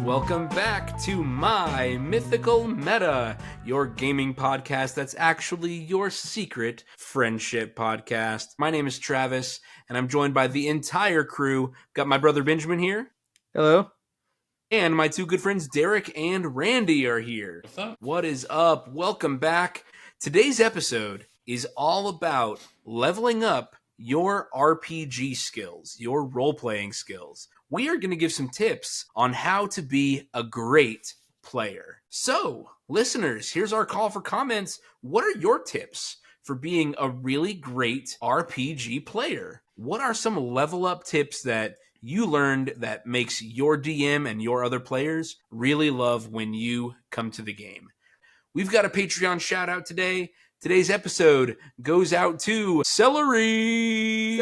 Welcome back to My Mythical Meta, your gaming podcast that's actually your secret friendship podcast. My name is Travis, and I'm joined by the entire crew. Got my brother Benjamin here. Hello. And my two good friends Derek and Randy are here. What's up? What is up? Welcome back. Today's episode is all about leveling up your RPG skills, your role-playing skills. We are going to give some tips on how to be a great player. So, listeners, here's our call for comments. What are your tips for being a really great RPG player? What are some level up tips that you learned that makes your DM and your other players really love when you come to the game? We've got a Patreon shout out today. Today's episode goes out to Celery.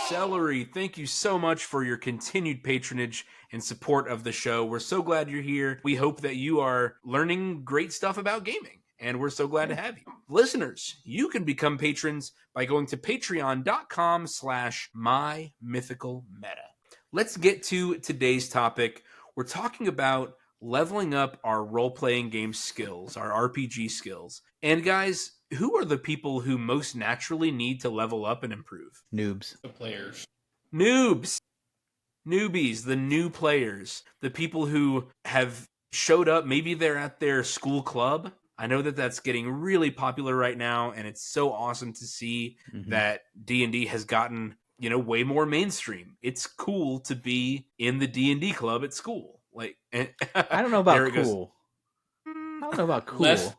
Celery, thank you so much for your continued patronage and support of the show. We're so glad you're here. We hope that you are learning great stuff about gaming, and we're so glad to have you. Listeners, you can become patrons by going to patreon.com/mymythicalmeta. Let's get to today's topic. We're talking about leveling up our role-playing game skills, our RPG skills. And guys, who are the people who most naturally need to level up and improve? Noobs. The players. Noobs. Newbies, the new players, the people who have showed up. Maybe they're at their school club. I know that that's getting really popular right now, and it's so awesome to see that D&D has gotten, way more mainstream. It's cool to be in the D&D club at school. Like, I don't know about cool. I don't know about cool. Less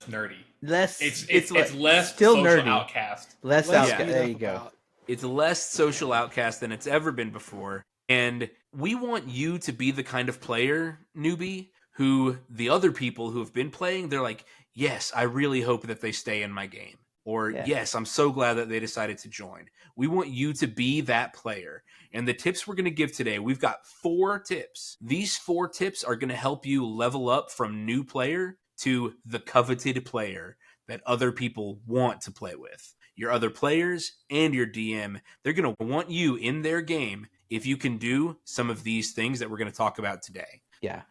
nerdy. It's less still social nerdy. outcast. Less outcast. There you go. It's less social outcast than it's ever been before. And we want you to be the kind of player, newbie, who the other people who have been playing, they're like, yes, I really hope that they stay in my game. Or, yes, I'm so glad that they decided to join. We want you to be that player. And the tips we're going to give today, we've got 4 tips. These 4 tips are going to help you level up from new player to the coveted player that other people want to play with. Your other players and your DM, they're going to want you in their game if you can do some of these things that we're going to talk about today. Yeah.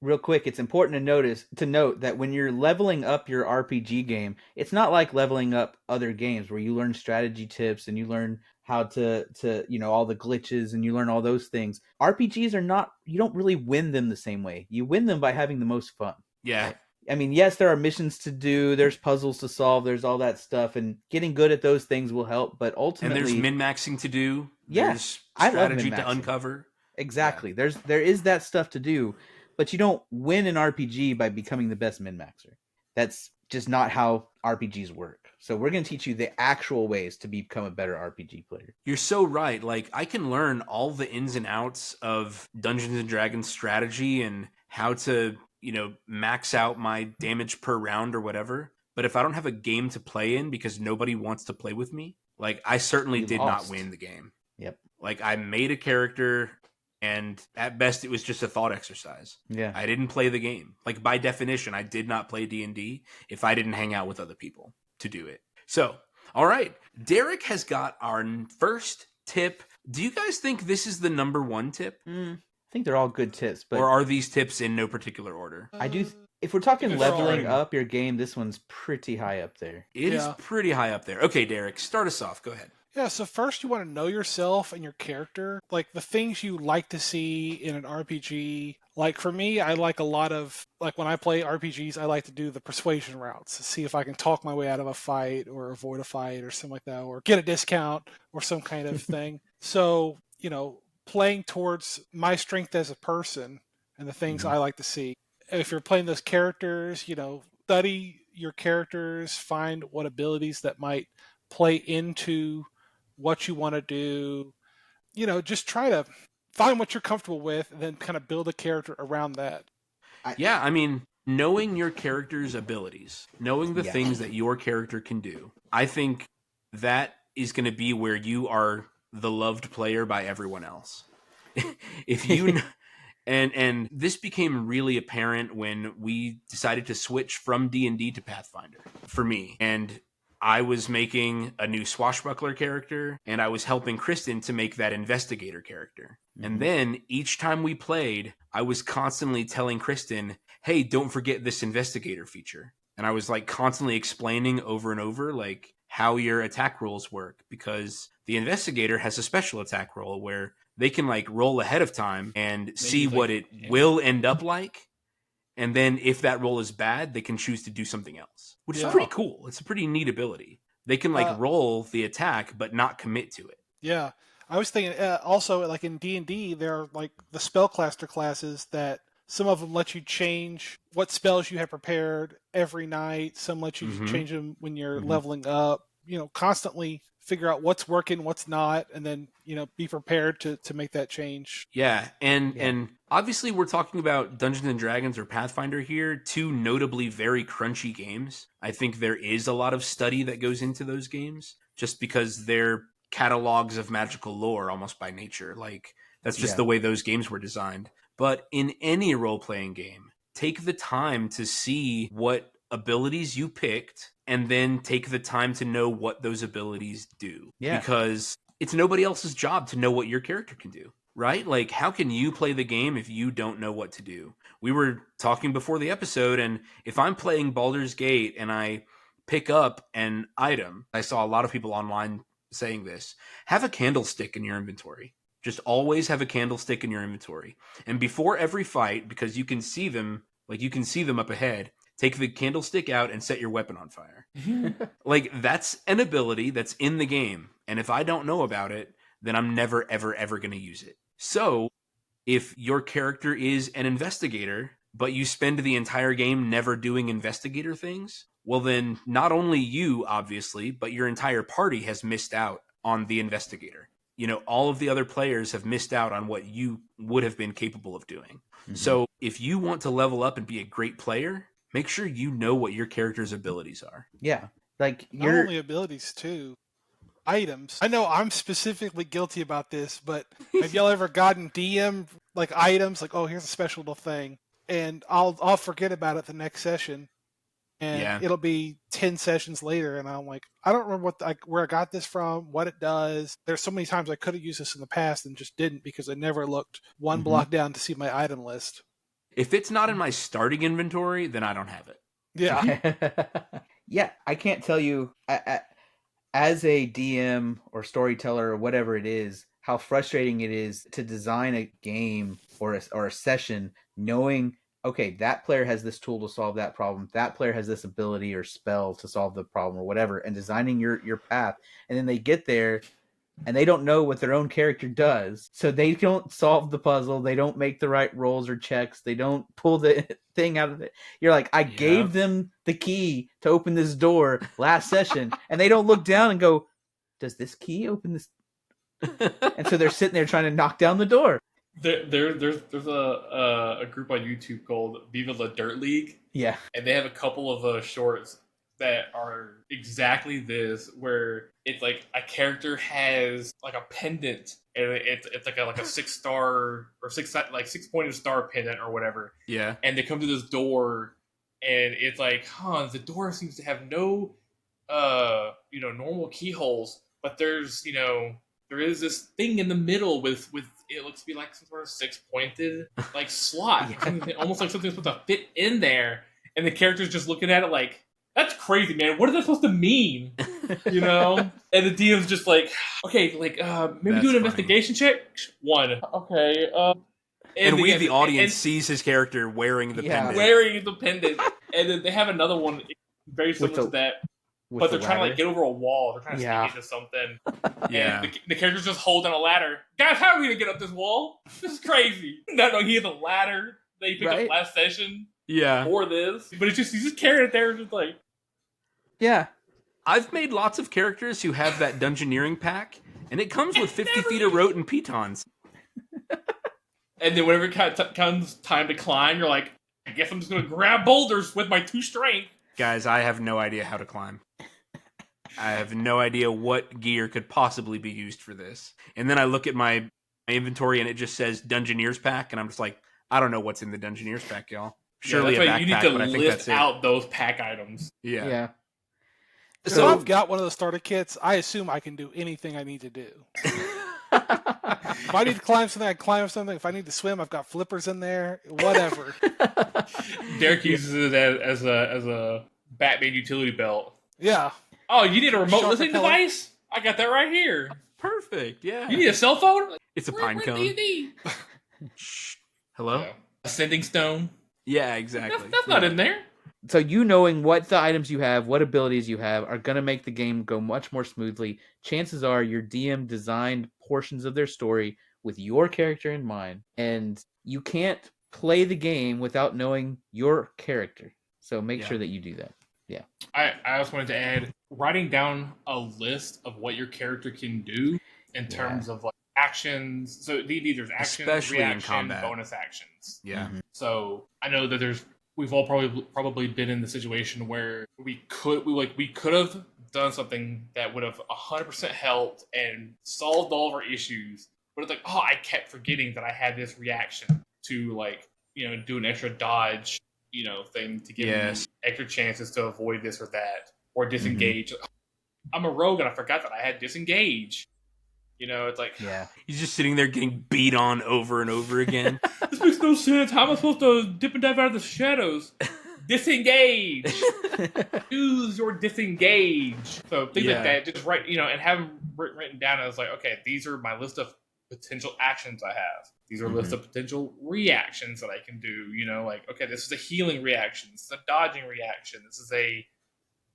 Real quick, it's important to note that when you're leveling up your RPG game, it's not like leveling up other games where you learn strategy tips and you learn how to all the glitches and you learn all those things. RPGs are not, you don't really win them the same way. You win them by having the most fun. Yeah. I mean, yes, there are missions to do, there's puzzles to solve, there's all that stuff, and getting good at those things will help, but ultimately... And there's min-maxing to do. Yes. There's strategy to uncover. Exactly. Yeah. There is that stuff to do, but you don't win an RPG by becoming the best min-maxer. That's just not how RPGs work. So we're going to teach you the actual ways to become a better RPG player. You're so right. Like, I can learn all the ins and outs of Dungeons and Dragons strategy and how to, max out my damage per round or whatever. But if I don't have a game to play in because nobody wants to play with me, like, I certainly did not win the game. Yep. Like, I made a character, and at best it was just a thought exercise. Yeah. I didn't play the game. Like, by definition, I did not play D&D if I didn't hang out with other people to do it. So, all right. Derek has got our first tip. Do you guys think this is the number 1 tip? I think they're all good tips. But or are these tips in no particular order? I do. If we're talking leveling up your game, this one's pretty high up there. It is pretty high up there. Okay, Derek, start us off. Go ahead. Yeah, so first you want to know yourself and your character, like the things you like to see in an RPG. Like for me, I like a lot of, like when I play RPGs, I like to do the persuasion routes to see if I can talk my way out of a fight or avoid a fight or something like that, or get a discount or some kind of thing. So, playing towards my strength as a person and the things I like to see. If you're playing those characters, study your characters, find what abilities that might play into what you want to do, just try to find what you're comfortable with and then kind of build a character around that. I mean, knowing your character's abilities, knowing the things that your character can do, I think that is going to be where you are the loved player by everyone else. if And this became really apparent when we decided to switch from D&D to Pathfinder for me. And I was making a new swashbuckler character, and I was helping Kristen to make that investigator character. Mm-hmm. And then each time we played, I was constantly telling Kristen, hey, don't forget this investigator feature. And I was like constantly explaining over and over like how your attack rolls work, because the investigator has a special attack roll where they can like roll ahead of time and see what it will end up like. And then if that roll is bad, they can choose to do something else, which is pretty cool. It's a pretty neat ability. They can like roll the attack, but not commit to it. Yeah. I was thinking also like in D&D, there are like the spellcaster classes that some of them let you change what spells you have prepared every night. Some let you change them when you're leveling up, constantly figure out what's working, what's not, and then, be prepared to make that change. Yeah. And obviously we're talking about Dungeons and Dragons or Pathfinder here, two notably very crunchy games. I think there is a lot of study that goes into those games just because they're catalogs of magical lore almost by nature. Like that's just the way those games were designed. But in any role-playing game, take the time to see what abilities you picked and then take the time to know what those abilities do. Yeah. Because it's nobody else's job to know what your character can do, right? Like, how can you play the game if you don't know what to do? We were talking before the episode, and if I'm playing Baldur's Gate and I pick up an item, I saw a lot of people online saying this, have a candlestick in your inventory. Just always have a candlestick in your inventory. And before every fight, because you can see them, like you can see them up ahead, take the candlestick out and set your weapon on fire. Like, that's an ability that's in the game. And if I don't know about it, then I'm never, ever, ever going to use it. So if your character is an investigator, but you spend the entire game never doing investigator things, well, then not only you, obviously, but your entire party has missed out on the investigator. All of the other players have missed out on what you would have been capable of doing. Mm-hmm. So if you want to level up and be a great player, make sure you know what your character's abilities are. Yeah. Like not only abilities too, items. I know I'm specifically guilty about this, but have y'all ever gotten DM like items like, oh, here's a special little thing, and I'll forget about it the next session, and it'll be 10 sessions later, and I'm like, I don't remember where I got this from, what it does. There's so many times I could have used this in the past and just didn't because I never looked one block down to see my item list. If it's not in my starting inventory, then I don't have it. Yeah. Yeah, I can't tell you, as a DM or storyteller or whatever it is, how frustrating it is to design a game or a session knowing, okay, that player has this tool to solve that problem, that player has this ability or spell to solve the problem or whatever, and designing your path, and then they get there and they don't know what their own character does, so they don't solve the puzzle, they don't make the right rolls or checks, they don't pull the thing out of it. You're like, I gave them the key to open this door last session, and they don't look down and go, does this key open this? And so they're sitting there trying to knock down the door. There's a group on YouTube called Viva La Dirt League. Yeah. And they have a couple of shorts that are exactly this, where it's like a character has like a pendant, and it's like a 6-star or 6-pointed star pendant or whatever. Yeah. And they come to this door, and it's like, the door seems to have no normal keyholes, but there's there is this thing in the middle with it looks to be like some sort of 6-pointed like slot, almost like something's supposed to fit in there, and the character's just looking at it like, that's crazy, man. What is that supposed to mean? And the DM's just like, okay, like maybe do an investigation check. 1. Okay. And we, the audience, sees his character wearing the pendant. Wearing the pendant. And then they have another one very similar to that. But they're trying to like get over a wall. They're trying to sneak into something. Yeah. And the character's just holding a ladder. Guys, how are we going to get up this wall? This is crazy. No, he has a ladder that he picked up last session. Yeah. For this. But he's just carrying it there, just like. Yeah. I've made lots of characters who have that dungeoneering pack, and it comes with 50 feet of rote and pitons. And then whenever it comes time to climb, you're like, I guess I'm just going to grab boulders with my 2 strength. Guys, I have no idea how to climb. I have no idea what gear could possibly be used for this. And then I look at my inventory and it just says Dungeoneer's pack, and I'm just like, I don't know what's in the Dungeoneers pack, y'all. Yeah, Surely that's a why you need backpack, to but I think list that's it. out those pack items. Yeah. Yeah. If So I've got one of those starter kits, I assume I can do anything I need to do. If I need to climb something, I climb something. If I need to swim, I've got flippers in there. Whatever. Derek uses it as a Batman utility belt. Yeah. Oh, you need a remote Shark listening repellent. device? I got that right here. perfect. Yeah. You need a cell phone? It's a What- pine what cone. do you need? Shh. Hello? Yeah. Ascending stone? Yeah, exactly. That's not in there. So you knowing what the items you have, what abilities you have, are going to make the game go much more smoothly. Chances are your DM designed portions of their story with your character in mind, and you can't play the game without knowing your character. So make Yeah. sure that you do that. I also wanted to add writing down a list of what your character can do in terms of like actions. So there's actions, Especially in reaction, combat. bonus actions. Yeah. Mhm. So I know that we've all probably been in the situation where we could have done something that would have 100% helped and solved all of our issues, but it's like, oh, I kept forgetting that I had this reaction to like do an extra dodge thing to give Yes. me extra chances to avoid this or that or disengage. I'm a rogue and I forgot that I had disengage. It's like Yeah. He's just sitting there getting beat on over and over again. this makes no sense. How am I supposed to dip and dive out of the shadows? Disengage. Use your disengage. So things Yeah. like that. Just write, and have them written down as like, okay, these are my list of potential actions I have. These are a list of potential reactions that I can do. Like, okay, this is a healing reaction. This is a dodging reaction. This is a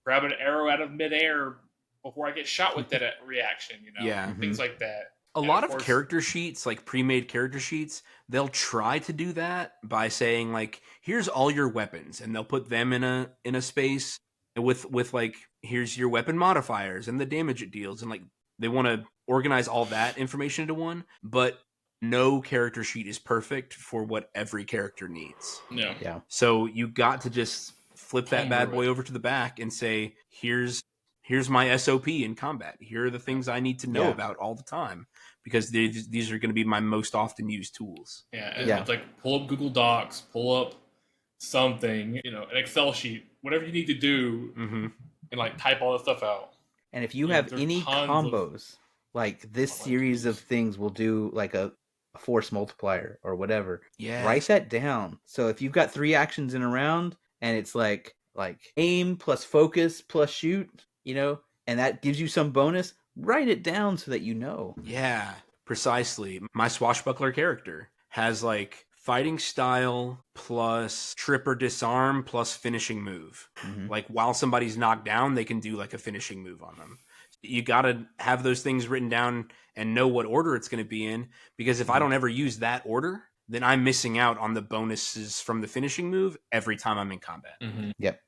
grab an arrow out of midair before I get shot with that reaction. Yeah. Things like that. A And lot of of course- character sheets, like pre-made character sheets, they'll try to do that by saying like, here's all your weapons, and they'll put them in a space with like, here's your weapon modifiers and the damage it deals, and like they want to organize all that information into one, but no character sheet is perfect for what every character needs. No. Yeah. So you got to just flip that bad Homebrew boy it. over to the back and say, here's my SOP in combat. Here are the things I need to know Yeah. about all the time, because these are going to be my most often used tools. Yeah, and Yeah. it's like pull up Google Docs, pull up something, an Excel sheet, whatever you need to do, Mm-hmm. and like type all that stuff out. And if you Yeah, have there's any tons of- combos, like this Oh, my series of goodness. things will do like a force multiplier or whatever. Yeah. Write that down. So if you've got 3 actions in a round and it's like aim plus focus plus shoot, and that gives you some bonus, write it down so that you know. Yeah, precisely. My swashbuckler character has like fighting style plus trip or disarm plus finishing move. Mhm. Like while somebody's knocked down, they can do like a finishing move on them. You got to have those things written down and know what order it's going to be in, because if I don't ever use that order, then I'm missing out on the bonuses from the finishing move every time I'm in combat. Yep.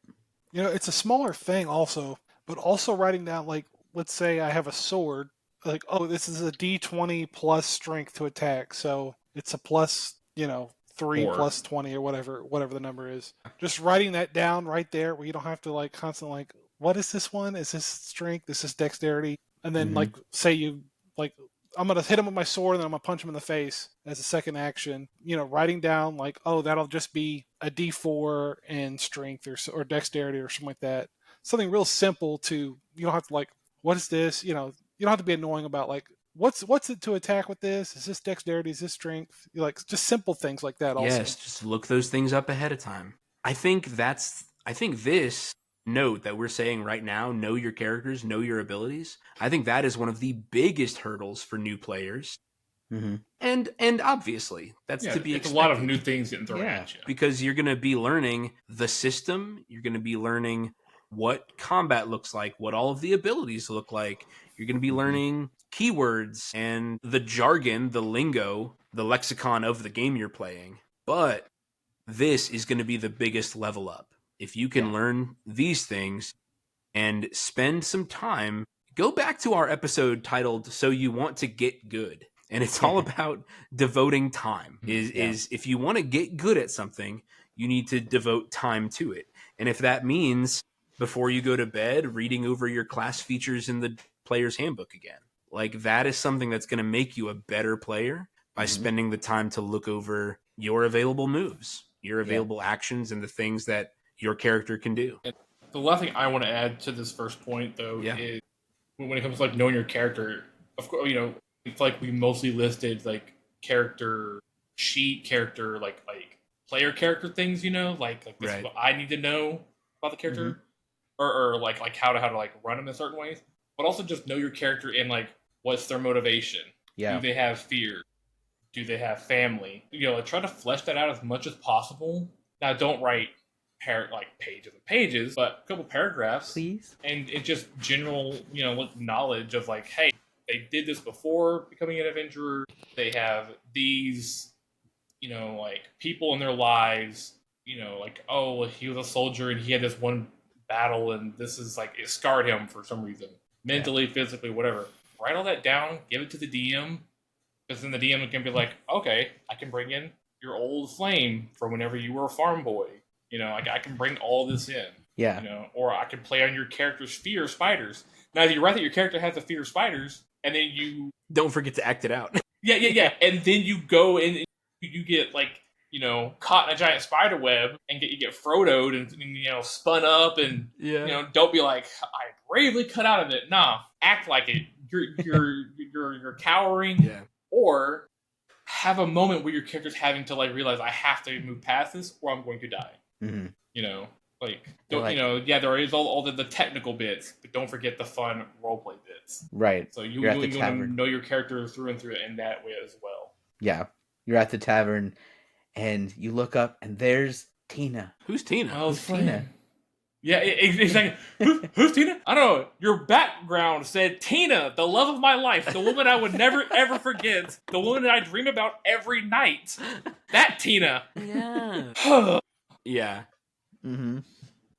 It's a smaller thing also, but also writing down, like, let's say I have a sword, like, oh, this is a D20 plus strength to attack, so it's a plus, 3 Four. plus 20 or whatever the number is. Just writing that down right there where you don't have to like constantly like, what is this one? Is this strength? Is this dexterity? And then like say you like, I'm going to hit him with my sword and then I'm going to punch him in the face as a second action. Writing down like, oh, that'll just be a D4 and strength or dexterity or something like that. Something real simple you don't have to like, what is this? You don't have to be annoying about like, what's it to attack with this? Is this dexterity? Is this strength? Like just simple things like that also. Yes, just look those things up ahead of time. I think this note that we're saying right now, know your characters, know your abilities, I think that is one of the biggest hurdles for new players. Mm-hmm. And obviously that's to be it's expected. a lot of new things getting thrown Yeah. at you. Because you're going to be learning the system, you're going to be learning what combat looks like, what all of the abilities look like. You're going to be learning keywords and the jargon, the lingo, the lexicon of the game you're playing. But this is going to be the biggest level up. If you can learn these things and spend some time, go back to our episode titled "So You Want to Get Good." And it's all about devoting time. Is if you want to get good at something, you need to devote time to it. And if that means before you go to bed, reading over your class features in the player's handbook again, like that is something that's going to make you a better player by spending the time to look over your available moves, your available actions, and the things that your character can do. The last thing I want to add to this first point, though, is when it comes to like knowing your character. Of course, it's like we mostly listed like character sheet, character like player character things. Like this is what I need to know about the character, or like how to like run them in certain ways. But also just know your character and like what's their motivation. Yeah. Do they have fear? Do they have family? Try to flesh that out as much as possible. Now, don't write pages and pages, but a couple paragraphs, please. And it's just general, knowledge of like, hey, they did this before becoming an adventurer. They have these, like people in their lives. Like, oh, he was a soldier and he had this one battle, and this is like it scarred him for some reason, mentally, physically, whatever. Write all that down, give it to the DM, because then the DM can be like, okay, I can bring in your old flame from whenever you were a farm boy. I can bring all this in. Yeah. Or I can play on your character's fear of spiders. Now, if you write that your character has a fear of spiders, and then you don't forget to act it out. Yeah. And then you go and you get like, caught in a giant spider web and you get Frodo'd and spun up and don't be like, I bravely cut out of it. Nah, act like it. You're cowering. Yeah. Or have a moment where your character's having to like realize I have to move past this or I'm going to die. Mm-hmm. There is all the technical bits, but don't forget the fun roleplay bits. Right. So you want to know your character through and through in that way as well. Yeah. You're at the tavern and you look up and there's Tina. Who's Tina? Oh, who's Tina? Yeah, exactly. Who's Tina? I don't know. Your background said Tina, the love of my life, the woman I would never ever forget, the woman that I dream about every night. That Tina. Yeah. Yeah. Mm-hmm.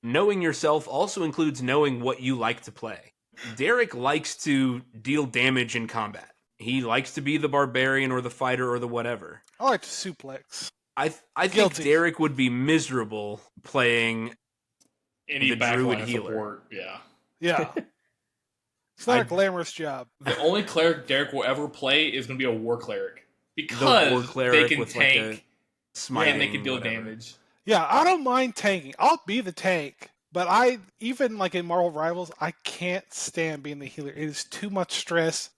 Knowing yourself also includes knowing what you like to play. Derek likes to deal damage in combat. He likes to be the barbarian or the fighter or the whatever. I like to suplex. I think Derek would be miserable playing any the druid healer. Support. Yeah. Yeah. It's not a glamorous job. The only cleric Derek will ever play is going to be a war cleric. Because war cleric they can tank and they can deal damage. Yeah, I don't mind tanking. I'll be the tank. But even like in Marvel Rivals, I can't stand being the healer. It is too much stress.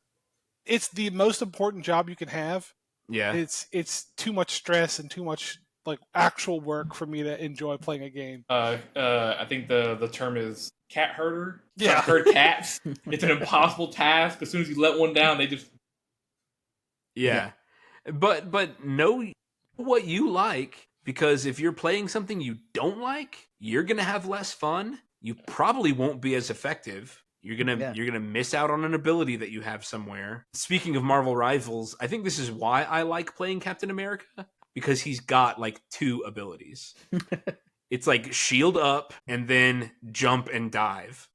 It's the most important job you can have. Yeah. It's too much stress and too much like actual work for me to enjoy playing a game. I think the term is cat herder. Yeah. Herd cats. It's an impossible task. As soon as you let one down, they just Yeah. But know what you like, because if you're playing something you don't like, you're going to have less fun. You probably won't be as effective. You're gonna miss out on an ability that you have somewhere. Speaking of Marvel Rivals, I think this is why I like playing Captain America, because he's got like 2 abilities. It's like shield up and then jump and dive,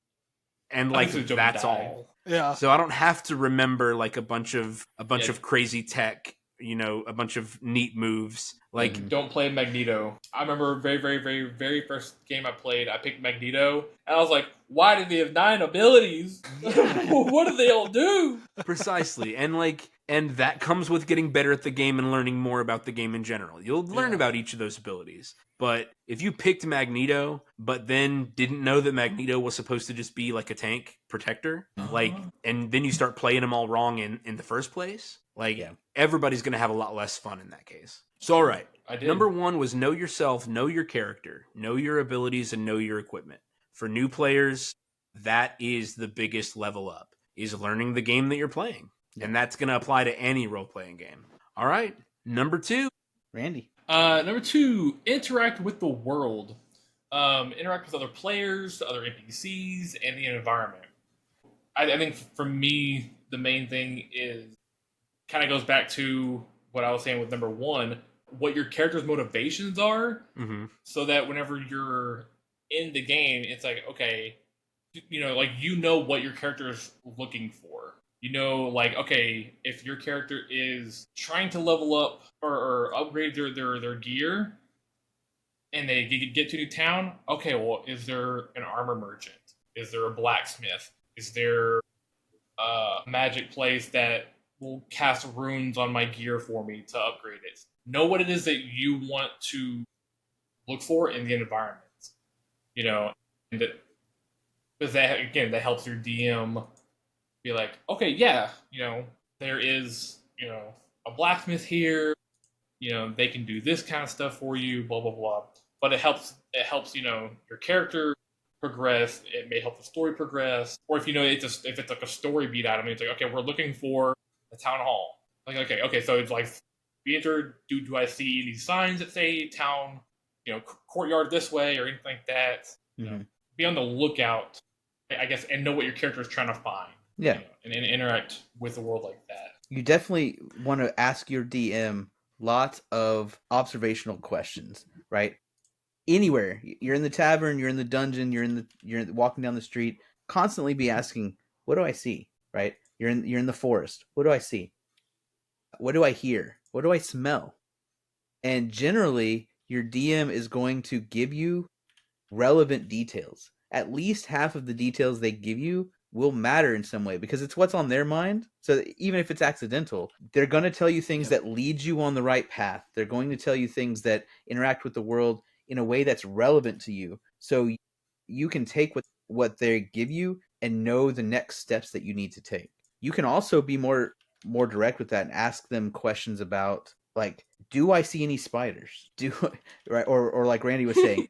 and like that's all. Yeah. So I don't have to remember like a bunch of crazy tech, a bunch of neat moves. Like, don't play Magneto. I remember very, very, very, very first game I played, I picked Magneto, and I was like, why do they have 9 abilities? What do they all do? Precisely. And that comes with getting better at the game and learning more about the game in general. You'll learn about each of those abilities. But if you picked Magneto, but then didn't know that Magneto was supposed to just be like a tank protector, and then you start playing them all wrong in the first place, everybody's going to have a lot less fun in that case. So, all right. Number 1 was know yourself, know your character, know your abilities, and know your equipment. For new players, that is the biggest level up, is learning the game that you're playing. And that's going to apply to any role-playing game. All right. Number 2. Randy. Number 2, interact with the world. Interact with other players, other NPCs, and the environment. I think for me, the main thing is kind of goes back to what I was saying with number 1, what your character's motivations are, so that whenever you're in the game, it's like, okay, what your character is looking for. Okay, if your character is trying to level up or upgrade their gear, and they get to a new town, okay, well, is there an armor merchant? Is there a blacksmith? Is there a magic place that will cast runes on my gear for me to upgrade it. Know what it is that you want to look for in the environment. You know, and because that again that helps your DM be like, okay, yeah, there is a blacksmith here. They can do this kind of stuff for you, blah blah blah. But it helps your character progress. It may help the story progress, or if if it's like a story beat item, it's like, okay, we're looking for a town hall. Like, okay, so it's like, we enter. Do I see any signs that say town, courtyard this way or anything like that? Be on the lookout, I guess, and know what your character is trying to find. Yeah, and interact with the world like that. You definitely want to ask your DM lots of observational questions, right? Anywhere you're in the tavern, you're in the dungeon, you're walking down the street, constantly be asking, "What do I see?" Right? You're in the forest. What do I see? What do I hear? What do I smell? And generally, your DM is going to give you relevant details. At least half of the details they give you will matter in some way because it's what's on their mind. So even if it's accidental, they're going to tell you things that lead you on the right path. They're going to tell you things that interact with the world in a way that's relevant to you. So you can take what they give you and know the next steps that you need to take. You can also be more direct with that and ask them questions about, like, do I see any spiders? Right? Or like Randy was saying,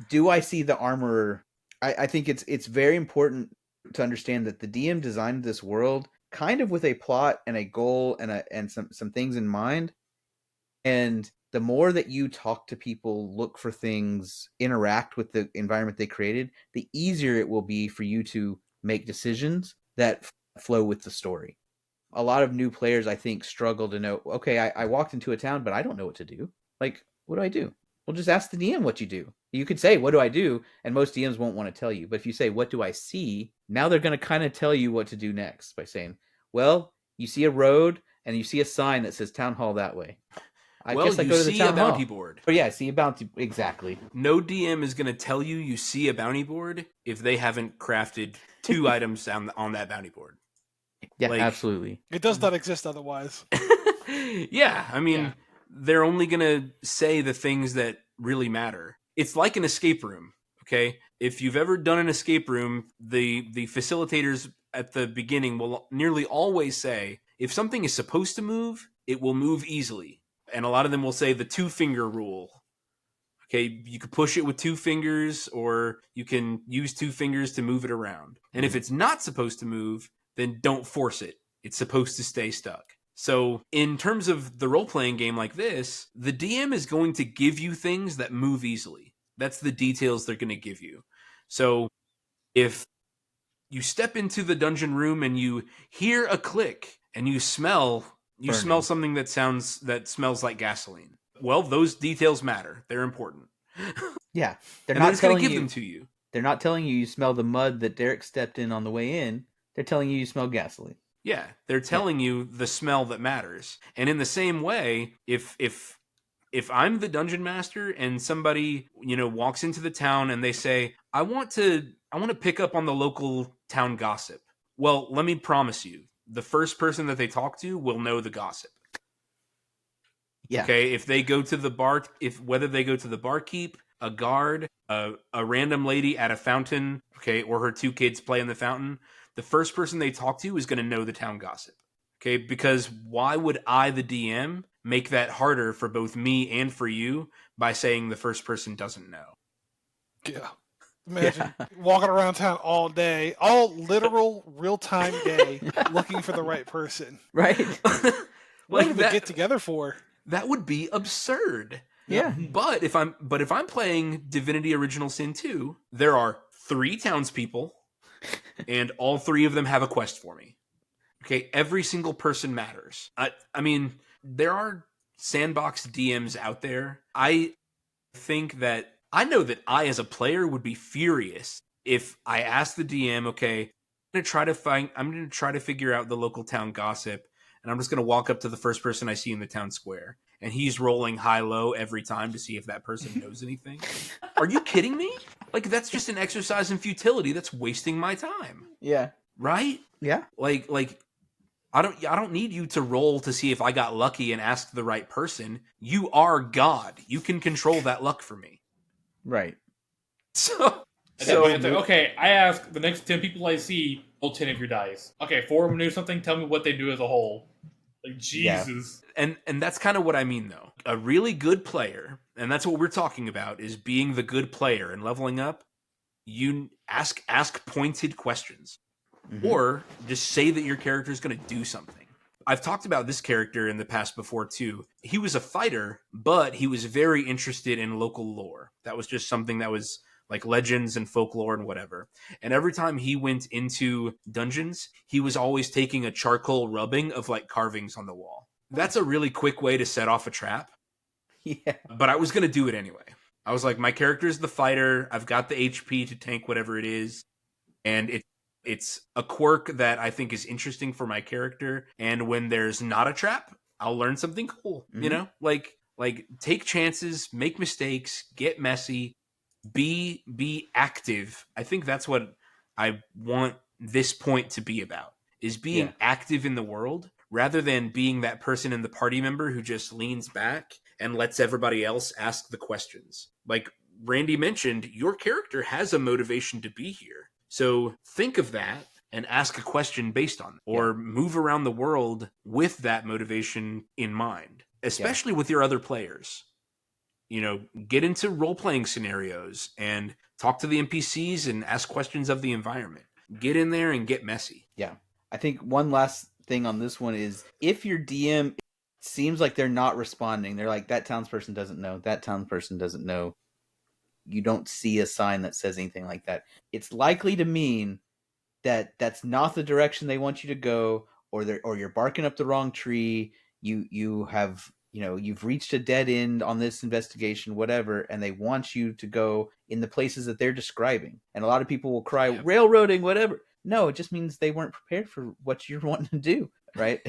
do I see the armorer? I think it's very important to understand that the DM designed this world kind of with a plot and a goal and some things in mind. And the more that you talk to people, look for things, interact with the environment they created, the easier it will be for you to make decisions that flow with the story. A lot of new players, I think, struggle to know, okay, I walked into a town, but I don't know what to do. Like, what do I do? Well, just ask the DM what you do. You could say, what do I do? And most DMs won't want to tell you. But if you say, what do I see? Now they're going to kind of tell you what to do next by saying, well, you see a road and you see a sign that says town hall that way. I guess I go to the town hall. Bounty board. Oh, yeah, see a bounty. Exactly. No DM is going to tell you see a bounty board if they haven't crafted 2 items on that bounty board. Yeah, absolutely. It does not exist otherwise. Yeah, I mean, they're only going to say the things that really matter. It's like an escape room, okay? If you've ever done an escape room, the facilitators at the beginning will nearly always say, if something is supposed to move, it will move easily. And a lot of them will say the 2-finger rule. Okay, you could push it with 2 fingers, or you can use 2 fingers to move it around. And if it's not supposed to move, then don't force it. It's supposed to stay stuck. So in terms of the role-playing game like this, the DM is going to give you things that move easily. That's the details they're going to give you. So if you step into the dungeon room and you hear a click and you smell something that smells like gasoline. Well, those details matter. They're important. Yeah. They're not going to give them to you. They're not telling you smell the mud that Derek stepped in on the way in. They're telling you smell gasoline. Yeah, they're telling you the smell that matters. And in the same way, if I'm the dungeon master and somebody, walks into the town and they say, I want to pick up on the local town gossip. Well, let me promise you, the first person that they talk to will know the gossip. Yeah. Okay, if they go to the bar, whether they go to the barkeep, a guard, a random lady at a fountain, okay, or her 2 kids play in the fountain, the first person they talk to is going to know the town gossip. Okay, because why would I, the DM, make that harder for both me and for you by saying the first person doesn't know? Yeah. Imagine walking around town all day, all literal real-time day, looking for the right person. Right? What did we get together for? That would be absurd. Yeah. But if I'm playing Divinity Original Sin 2, there are 3 townspeople, and all 3 of them have a quest for me. Okay, every single person matters. I mean, there are Sandbox DMs out there. I think that I know that I, as a player, would be furious if I asked the DM, okay, I'm going to try to figure out the local town gossip, and I'm just going to walk up to the first person I see in the town square, and he's rolling high-low every time to see if that person knows anything. Are you kidding me? Like, that's just an exercise in futility. That's wasting my time. Yeah. Right? Yeah. Like I don't need you to roll to see if I got lucky and ask the right person. You are God. You can control that luck for me. Right. So At that point, it's like, okay, I ask the next 10 people I see, roll 10 of your dice. Okay, 4 of them do something, tell me what they do as a whole. Like, Jesus. and that's kind of what I mean, though. A really good player, and that's what we're talking about, is being the good player and leveling up. You ask pointed questions. Mm-hmm. Or just say that your character is going to do something. I've talked about this character in the past before, too. He was a fighter, but he was very interested in local lore. That was just something that was like legends and folklore and whatever. And every time he went into dungeons, he was always taking a charcoal rubbing of like carvings on the wall. That's a really quick way to set off a trap. Yeah. But I was going to do it anyway. I was like, my character's the fighter. I've got the HP to tank whatever it is. And it's a quirk that I think is interesting for my character. And when there's not a trap, I'll learn something cool. Mm-hmm. You know, like take chances, make mistakes, get messy, be active. I think that's what I want this point to be about, is being active in the world rather than being that person in the party member who just leans back and lets everybody else ask the questions. Like Randy mentioned, your character has a motivation to be here. So think of that and ask a question based on it, or move around the world with that motivation in mind, especially with your other players. You know, get into role-playing scenarios and talk to the NPCs and ask questions of the environment. Get in there and get messy. Yeah. I think one last thing on this one is if your DM seems like they're not responding, they're like, that townsperson doesn't know, that townsperson doesn't know, you don't see a sign that says anything like that, it's likely to mean that that's not the direction they want you to go, or you're barking up the wrong tree. You have, you've reached a dead end on this investigation, whatever, and they want you to go in the places that they're describing. And a lot of people will cry, railroading, whatever. No, it just means they weren't prepared for what you're wanting to do, right?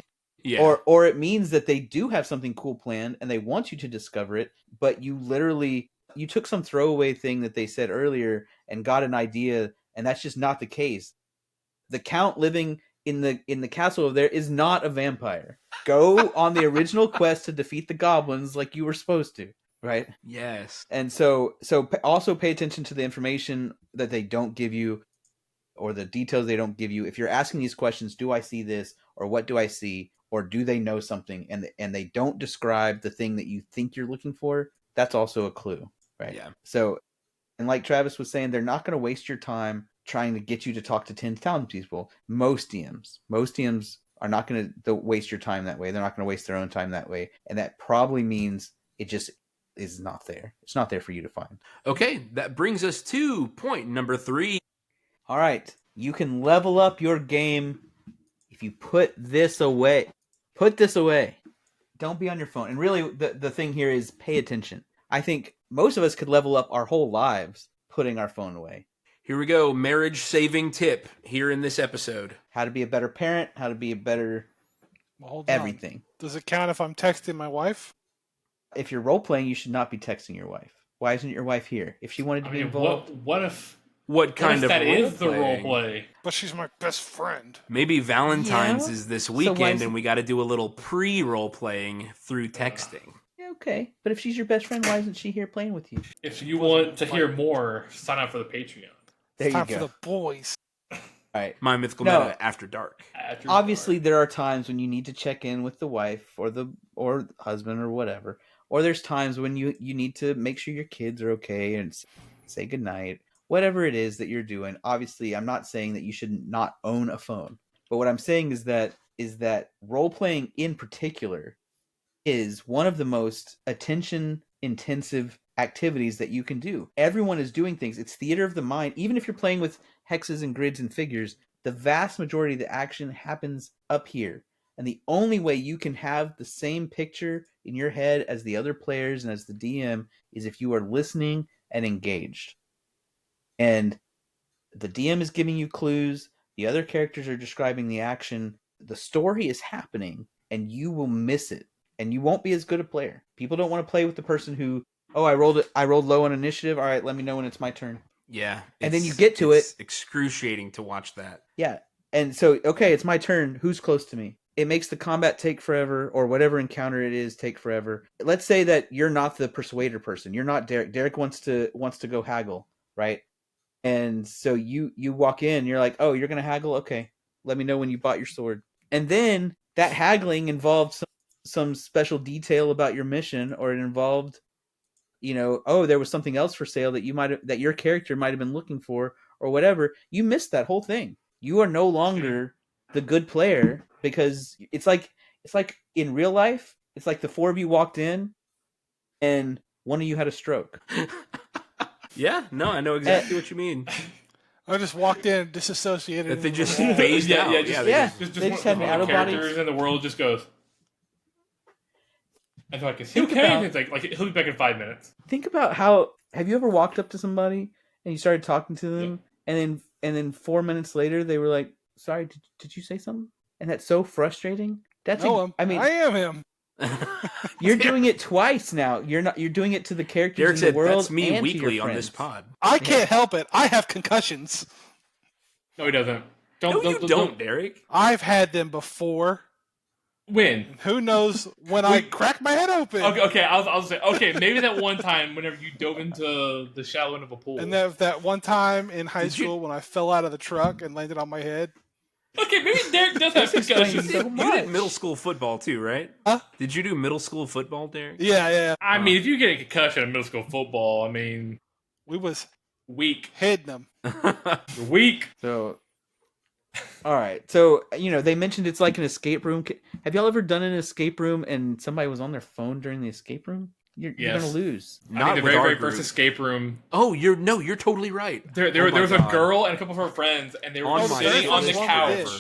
Yeah. Or it means that they do have something cool planned and they want you to discover it, but you took some throwaway thing that they said earlier and got an idea, and that's just not the case. The count living in the castle over there is not a vampire. Go on the original quest to defeat the goblins like you were supposed to, right? Yes. And so also pay attention to the information that they don't give you, or the details they don't give you. If you're asking these questions, do I see this, or what do I see, or do they know something, and they don't describe the thing that you think you're looking for, that's also a clue, right? Yeah. So, and like Travis was saying, they're not going to waste your time trying to get you to talk to 10 townspeople. Most DMs are not going to waste your time that way. They're not going to waste their own time that way. And that probably means it just is not there. It's not there for you to find. Okay, that brings us to point number 3. All right. You can level up your game if you put this away. Put this away. Don't be on your phone. And really, the thing here is pay attention. I think most of us could level up our whole lives putting our phone away. Here we go. Marriage saving tip here in this episode. How to be a better parent, how to be a better everything. Does it count if I'm texting my wife? If you're role playing, you should not be texting your wife. Why isn't your wife here? If she wanted to be involved. What kind of that role is the role playing? play? But she's my best friend. Maybe Valentine's is this weekend so and we got to do a little pre-role playing through texting. Yeah, okay. But if she's your best friend, why isn't she here playing with you? If you want to hear more, sign up for the Patreon. There It's time you go. for the boys. All right. My Mythical Meta After Dark. Obviously, there are times when you need to check in with the wife or husband or whatever. Or there's times when you need to make sure your kids are okay and say goodnight. Whatever it is that you're doing. Obviously, I'm not saying that you should not own a phone. But what I'm saying is that role-playing in particular is one of the most attention-intensive activities that you can do. Everyone is doing things. It's theater of the mind. Even if you're playing with hexes and grids and figures, the vast majority of the action happens up here. And the only way you can have the same picture in your head as the other players and as the DM is if you are listening and engaged. And the DM is giving you clues. The other characters are describing the action. The story is happening, and you will miss it. And you won't be as good a player. People don't want to play with the person who, I rolled low on initiative. All right, let me know when it's my turn. Yeah. And then you get to it. It's excruciating to watch that. Yeah. And so, okay, it's my turn. Who's close to me? it makes the combat take forever, or whatever encounter it is take forever. Let's say that you're not the persuader person. You're not Derek. Derek wants to go haggle, right? And so you walk in, you're like, oh, you're gonna haggle? Okay, let me know when you bought your sword. And then that haggling involved some special detail about your mission, or it involved, oh, there was something else for sale that your character might have been looking for, or whatever. You missed that whole thing. You are no longer the good player, because it's like in real life, it's like the four of you walked in and one of you had a stroke. Yeah, no, I know exactly what you mean. I just walked in, disassociated. That they into just the wall. phased out. They just had an one of the out-of-body- characters in the world just goes. And they're like, is he Think okay? about- It's like he'll be back in 5 minutes. Think about have you ever walked up to somebody and you started talking to them, and then 4 minutes later they were like, sorry, did you say something? And that's so frustrating. I am him. You're doing it twice now. You're doing it to the characters Derek in said the world, that's me and weekly to your on this friends. pod. I can't help it. I have concussions. No, he doesn't. No, you don't, Derek. I've had them before. When? Who knows when I crack my head open? Okay. I'll say maybe that one time whenever you dove into the shallow end of a pool. And that one time in high school when I fell out of the truck and landed on my head. Okay, maybe Derek does have concussions. so You much. did middle school football too, right? Huh? Did you do middle school football, Derek? Yeah. I mean, if you get a concussion in middle school football, I mean, We was weak. hitting them. You're weak. So, all right. So, they mentioned it's like an escape room. Have y'all ever done an escape room and somebody was on their phone during the escape room? You're Yes. gonna lose. I Not think the with very, our very group. first escape room. Oh, you're totally right. There Oh my was a God. girl and a couple of her friends, and they were On my sitting on the first couch. one.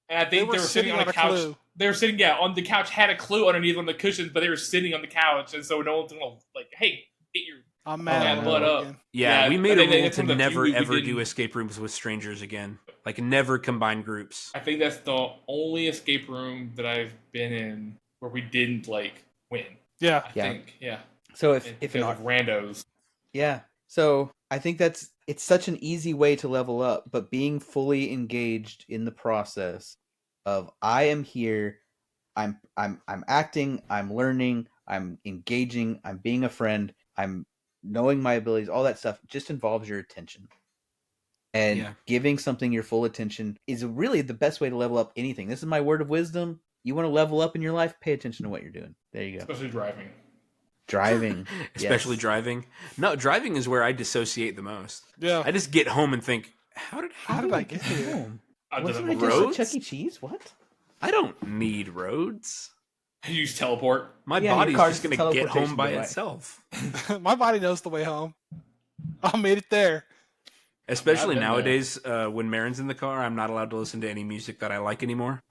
And I think they were sitting on a the couch. clue. They were sitting, on the couch, had a clue underneath one of the cushions, but they were sitting on the couch, and so no one's gonna hey, get your I'm mad Oh, at blood them up. again. Yeah, we I made a think rule that's to one of the never few we ever didn't- do escape rooms with strangers again. Like never combine groups. I think that's the only escape room that I've been in where we didn't win. Yeah. I Yeah. think, yeah. So if Because of randos. yeah. So I think it's such an easy way to level up, but being fully engaged in the process of I am here, I'm acting, I'm learning, I'm engaging, I'm being a friend, I'm knowing my abilities, all that stuff just involves your attention. And Yeah. giving something your full attention is really the best way to level up anything. This is my word of wisdom. You want to level up in your life, pay attention to what you're doing. There you go. Especially driving. Driving. Especially Yes. driving. No, driving is where I dissociate the most. Yeah. I just get home and think, how did I get here? home? I've Wasn't done I it just before. Roads? at Chuck E. Cheese? What? I don't need roads. You use teleport. My Yeah, your body's car's just going the to get teleportation home by device. itself. My body knows the way home. I made it there. Especially I've been nowadays, when Marin's in the car, I'm not allowed to listen to any music that I like anymore.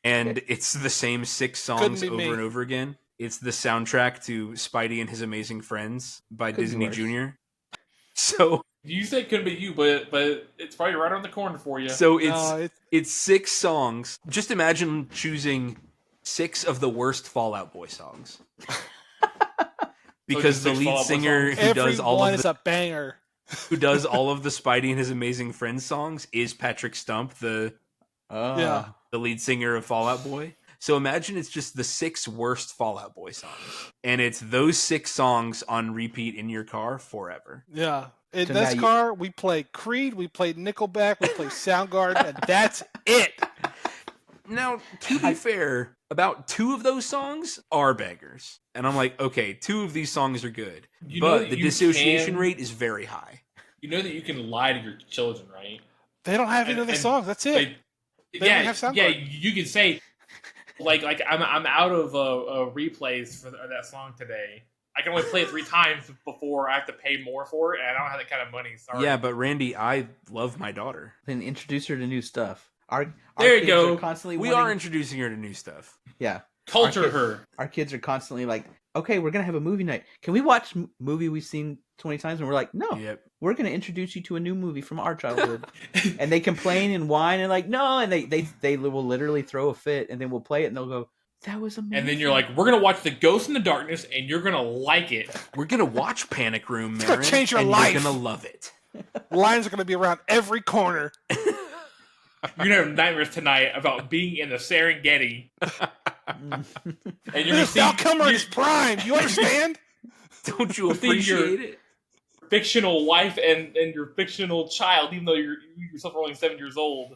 And it's the same 6 songs Couldn't be over me. and over again. It's the soundtrack to Spidey and His Amazing Friends by Couldn't be Disney worse. Jr. So You say it couldn't be you, but it's probably right on the corner for you. so No, it's 6 songs. Just imagine choosing 6 of the worst Fall Out Boy songs. Because just the 6 lead Fall Out Boy singer songs? who does all everyone of is the a banger. who does all of the Spidey and His Amazing Friends songs is Patrick Stump, the Yeah. lead singer of Fall Out Boy. So imagine it's just the 6 worst Fall Out Boy songs. And it's those 6 songs on repeat in your car forever. Yeah. In So this now car, we played Creed, we played Nickelback, we played Soundgarden, and that's it. Now, to be fair, about 2 of those songs are bangers. And I'm like, okay, 2 of these songs are good. You know But that the you dissociation can- rate is very high. You know that you can lie to your children, right? They don't have any And- other and songs. That's it. They yeah, don't have Soundgarden. yeah. You can say, like I'm out of replays for that song today. I can only play it 3 times before I have to pay more for it, and I don't have that kind of money. Sorry. Yeah, but Randy, I love my daughter. Then introduce her to new stuff. Our There you kids go. Are constantly We wanting, are introducing her to new stuff. yeah. Culture Our kids- her. Our kids are constantly like, okay, we're gonna have a movie night. Can we watch movie we've seen 20 times? And we're like, no, Yep. we're gonna introduce you to a new movie from our childhood. And they complain and whine and like, no, and they will literally throw a fit, and then we'll play it, and they'll go, that was amazing. And then you're like, we're gonna watch The Ghost in the Darkness, and you're gonna like it. We're going to watch Panic Room, It's gonna Marin, change your and life. you're going to love it. Lines are going to be around every corner. You're gonna have nightmares tonight about being in the Serengeti, and you're gonna see Val Kilmer in his prime. You understand? Don't you see your appreciate it? fictional wife and your fictional child, even though you yourself are only 7 years old,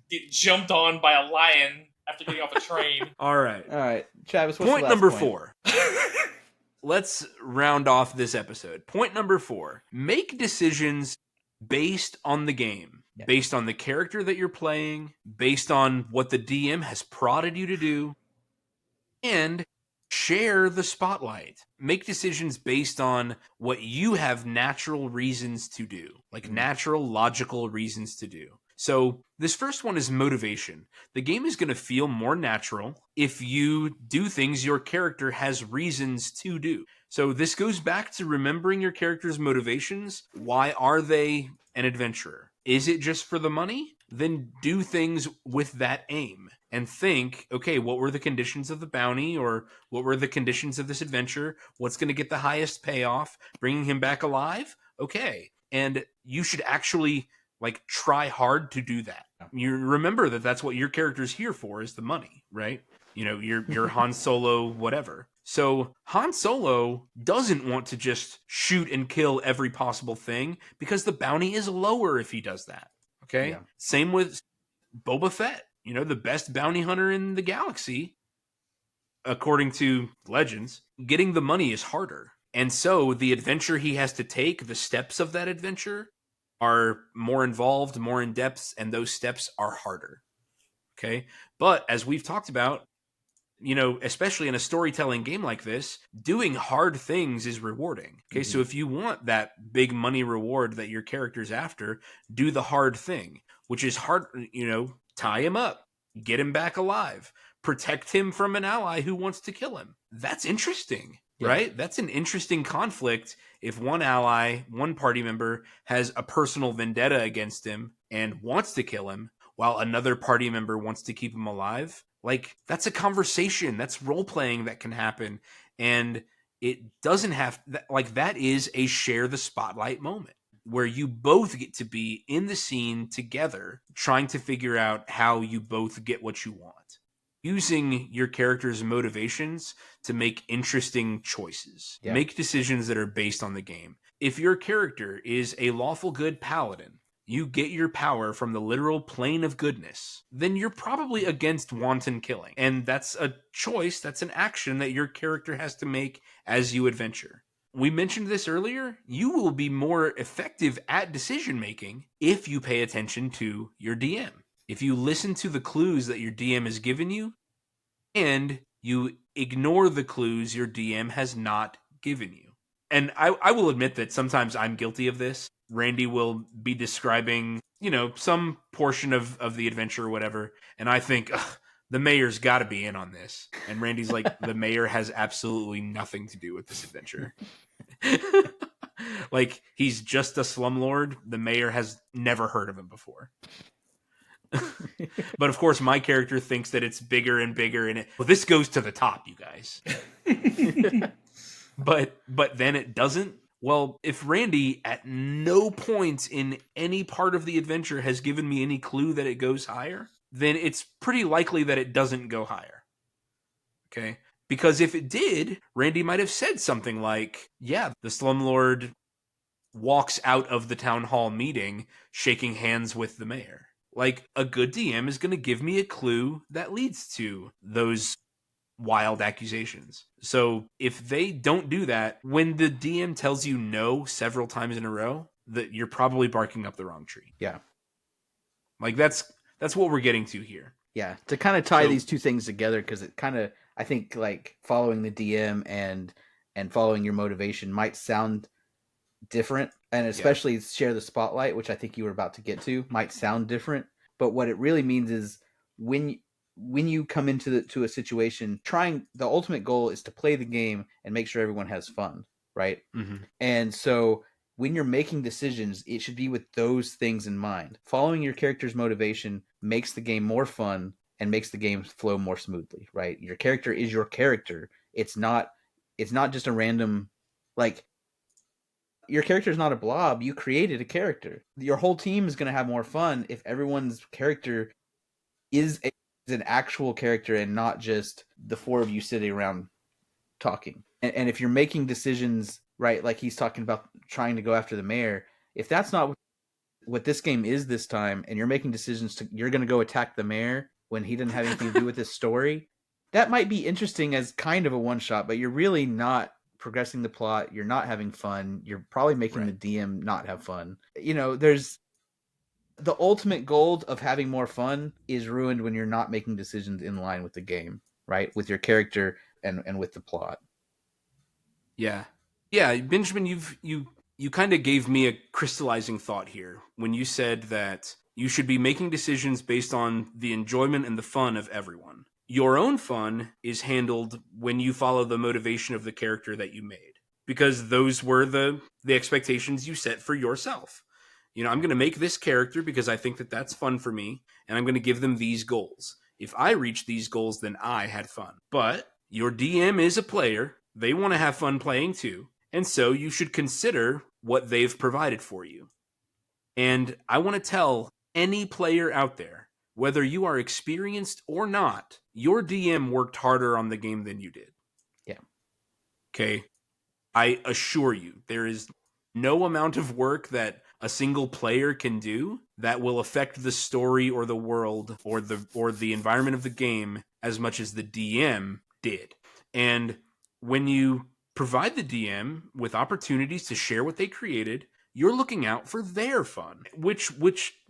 get jumped on by a lion after getting off a train. All right. All right, Travis. What's Point the last number point? 4. Let's round off this episode. Point number 4. Make decisions based on the game, Yeah. based on the character that you're playing, based on what the DM has prodded you to do, and share the spotlight. Make decisions based on what you have natural reasons to do, like natural, logical reasons to do. So this first one is motivation. The game is going to feel more natural if you do things your character has reasons to do. So this goes back to remembering your character's motivations. Why are they an adventurer? Is it just for the money? Then do things with that aim and think, okay, what were the conditions of the bounty, or what were the conditions of this adventure? What's going to get the highest payoff? Bringing him back alive? Okay. And you should actually like try hard to do that. You remember that that's what your character's here for, is the money, right? You know, your Han Solo whatever. So Han Solo doesn't want to just shoot and kill every possible thing because the bounty is lower if he does that. Okay? Yeah. Same with Boba Fett, you know, the best bounty hunter in the galaxy, according to legends. Getting the money is harder. And so the adventure he has to take, the steps of that adventure, are more involved, more in depth, and those steps are harder. Okay? But as we've talked about, you know, especially in a storytelling game like this, doing hard things is rewarding. Okay, so if you want that big money reward that your character's after, do the hard thing, which is hard, you know, tie him up, get him back alive, protect him from an ally who wants to kill him. That's interesting, right? That's an interesting conflict if one ally, one party member has a personal vendetta against him and wants to kill him, while another party member wants to keep him alive. Like, that's a conversation, that's role-playing that can happen, and it doesn't have, like, that is a share the spotlight moment, where you both get to be in the scene together, trying to figure out how you both get what you want. Using your character's motivations to make interesting choices. Yeah. Make decisions that are based on the game. If your character is a lawful good paladin, you get your power from the literal plane of goodness, then you're probably against wanton killing. And that's a choice, that's an action that your character has to make as you adventure. We mentioned this earlier. You will be more effective at decision making if you pay attention to your DM. If you listen to the clues that your DM has given you, and you ignore the clues your DM has not given you. And I will admit that sometimes I'm guilty of this. Randy will be describing, you know, some portion of the adventure or whatever, and I think, the mayor's got to be in on this. And Randy's like, the mayor has absolutely nothing to do with this adventure. Like, he's just a slumlord. The mayor has never heard of him before. But of course, my character thinks that it's bigger and bigger, and well, this goes to the top, you guys. but then it doesn't. Well, if Randy at no point in any part of the adventure has given me any clue that it goes higher, then it's pretty likely that it doesn't go higher. Okay? Because if it did, Randy might have said something like, yeah, the slumlord walks out of the town hall meeting shaking hands with the mayor. Like, a good DM is going to give me a clue that leads to those wild accusations. So if they don't do that, when the DM tells you no several times in a row, that you're probably barking up the wrong tree. Yeah. Like, that's what we're getting to here. Yeah, to kind of tie So- these two things together, because it kind of, I think, like, following the DM and following your motivation might sound different, and especially share the spotlight, which I think you were about to get to, might sound different. But what it really means is when you come into a situation, the ultimate goal is to play the game and make sure everyone has fun, right? Mm-hmm. And so when you're making decisions, it should be with those things in mind. Following your character's motivation makes the game more fun and makes the game flow more smoothly, right? Your character is your character. It's not just a random, like, Your character is not a blob. You created a character. Your whole team is going to have more fun if everyone's character is an actual character and not just the four of you sitting around talking. And if you're making decisions, right, like he's talking about trying to go after the mayor, if that's not what this game is this time, and you're making decisions you're going to go attack the mayor when he didn't have anything to do with this story, that might be interesting as kind of a one shot, but you're really not progressing the plot. You're not having fun. You're probably making the DM not have fun. There's the ultimate goal of having more fun is ruined when you're not making decisions in line with the game, right? With your character and with the plot. Yeah. Yeah, Benjamin, you kind of gave me a crystallizing thought here when you said that you should be making decisions based on the enjoyment and the fun of everyone. Your own fun is handled when you follow the motivation of the character that you made, because those were the expectations you set for yourself. I'm going to make this character because I think that that's fun for me, and I'm going to give them these goals. If I reach these goals, then I had fun. But your DM is a player. They want to have fun playing too. And so you should consider what they've provided for you. And I want to tell any player out there, whether you are experienced or not, your DM worked harder on the game than you did. Yeah. Okay. I assure you, there is no amount of work that a single player can do that will affect the story or the world or the environment of the game as much as the DM did. And when you provide the DM with opportunities to share what they created, you're looking out for their fun, which